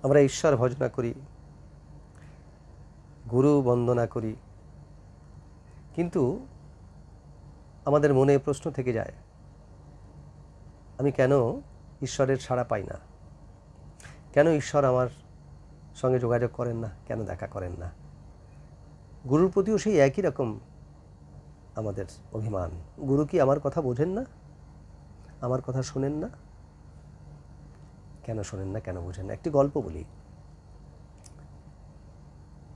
আমরা ঈশ্বর ভজনা করি, গুরু বন্দনা করি, কিন্তু আমাদের মনে প্রশ্ন থেকে যায়, আমি কেন ঈশ্বরের সাড়া পাই না? কেন ঈশ্বর আমার সঙ্গে যোগাযোগ করেন না? কেন দেখা করেন না? গুরুর প্রতিও সেই একই রকম আমাদের অভিমান। গুরু কি আমার কথা বোঝেন না? আমার কথা শোনেন না? কেন শোনেন না, কেন বোঝেন না? একটি গল্প বলি।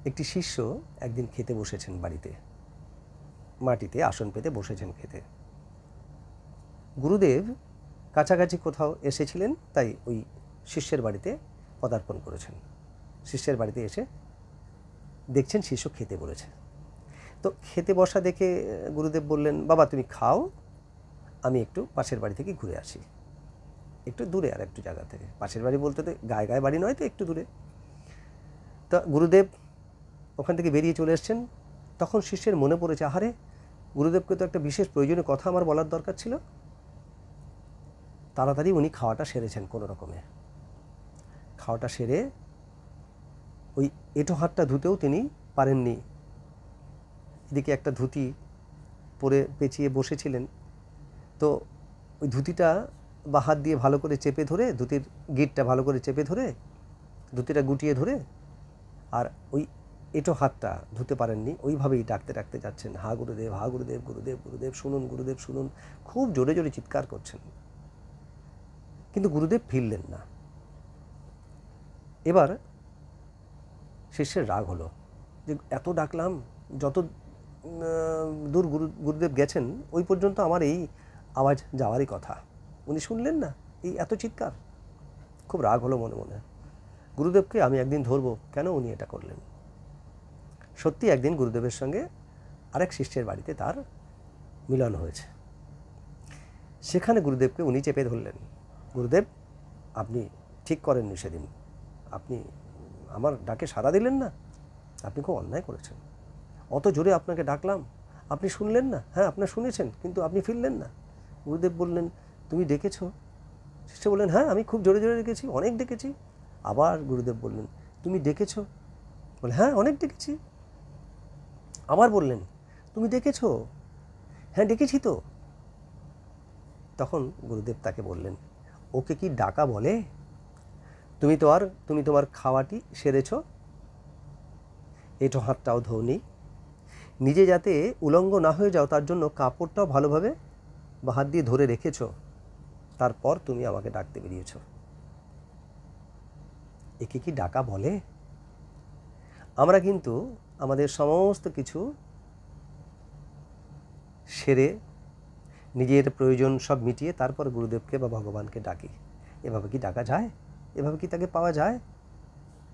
একটি শিষ্য একদিন খেতে বসেছেন বাড়িতে, মাটিতে আসন পেতে বসেছেন খেতে। গুরুদেব কাছাকাছি কোথাও এসেছিলেন, তাই ওই শিষ্যের বাড়িতে পদার্পণ করেছেন। শিষ্যের বাড়িতে এসে দেখছেন শিষ্য খেতে বলেছে। তো খেতে বসা দেখে গুরুদেব বললেন, বাবা তুমি খাও, আমি একটু পাশের বাড়ি থেকে ঘুরে আসি। একটু দূরে, আর একটু জায়গা থেকে। পাশের বাড়ি বলতে তো গায়ে গায়ে বাড়ি নয়, তো একটু দূরে। তা গুরুদেব ওখান থেকে বেরিয়ে চলে এসছেন। তখন শিষ্যের মনে পড়েছে, আহারে গুরুদেবকে তো একটা বিশেষ প্রয়োজনীয় কথা আমার বলার দরকার ছিল। তাড়াতাড়ি উনি খাওয়াটা সেরেছেন কোনো রকমে। খাওয়াটা সেরে ওই এঁটো হাতটা ধুতেও তিনি পারেননি। এদিকে একটা ধুতি পরে পেঁচিয়ে বসেছিলেন, তো ওই ধুতিটা বা হাত দিয়ে ভালো করে চেপে ধরে, ধুতির গিঁটটা ভালো করে চেপে ধরে, ধুতিটা গুটিয়ে ধরে, আর ওই এঁটো হাতটা ধুতে পারেননি। ওইভাবেই ডাকতে ডাকতে যাচ্ছেন, হা গুরুদেব, হা গুরুদেব, গুরুদেব গুরুদেব শুনুন, গুরুদেব শুনুন, খুব জোরে জোরে চিৎকার করছেন। কিন্তু গুরুদেব ফিরলেন না। এবার শিষ্যের রাগ হলো যে এত ডাকলাম, যত দূর গুরুদেব গেছেন ওই পর্যন্ত আমার এই আওয়াজ যাওয়ারই কথা, উনি শুনলেন না, এই এত চিৎকার। খুব রাগ হলো মনে মনে। গুরুদেবকে আমি একদিন ধরবো, কেন উনি এটা করলেন। সত্যি একদিন গুরুদেবের সঙ্গে আরেক শিষ্যের বাড়িতে তার মিলন হয়েছে। সেখানে গুরুদেবকে উনি চেপে ধরলেন, গুরুদেব আপনি ঠিক করেননি সেদিন, আপনি আমার ডাকে সাড়া দিলেন না, আপনি খুব অন্যায় করেছেন। অত জোরে আপনাকে ডাকলাম, আপনি শুনলেন না। হ্যাঁ আপনার শুনেছেন, কিন্তু আপনি ফিরলেন না। গুরুদেব বললেন, তুমি ডেকেছ? শিষ্য বললেন, হ্যাঁ আমি খুব জোরে জোরে ডেকেছি, অনেক ডেকেছি। আবার গুরুদেব বললেন, তুমি ডেকেছ? বলে, হ্যাঁ অনেক ডেকেছি। আবার বললেন, তুমি ডেকেছ? হ্যাঁ ডেকেছি তো। তখন গুরুদেব তাকে বললেন, ওকে কি ডাকা বলে? তুমি তোমার খাওয়াটি সেরেছ, এঁটো হাতটাও ধোনি, নিজে যাতে উলঙ্গ না হয়ে যাও তার জন্য কাপড়টাও ভালোভাবে বা হাত দিয়ে ধরে রেখেছ, তারপর তুমি আমাকে ডাকতে বেরিয়েছ। একে কি ডাকা বলে? আমরা কিন্তু আমাদের সমস্ত কিছু সেরে, নিজের প্রয়োজন সব মিটিয়ে তারপর গুরুদেবকে বা ভগবানকে ডাকি। এভাবে কি ডাকা যায়? এভাবে কি তাকে পাওয়া যায়?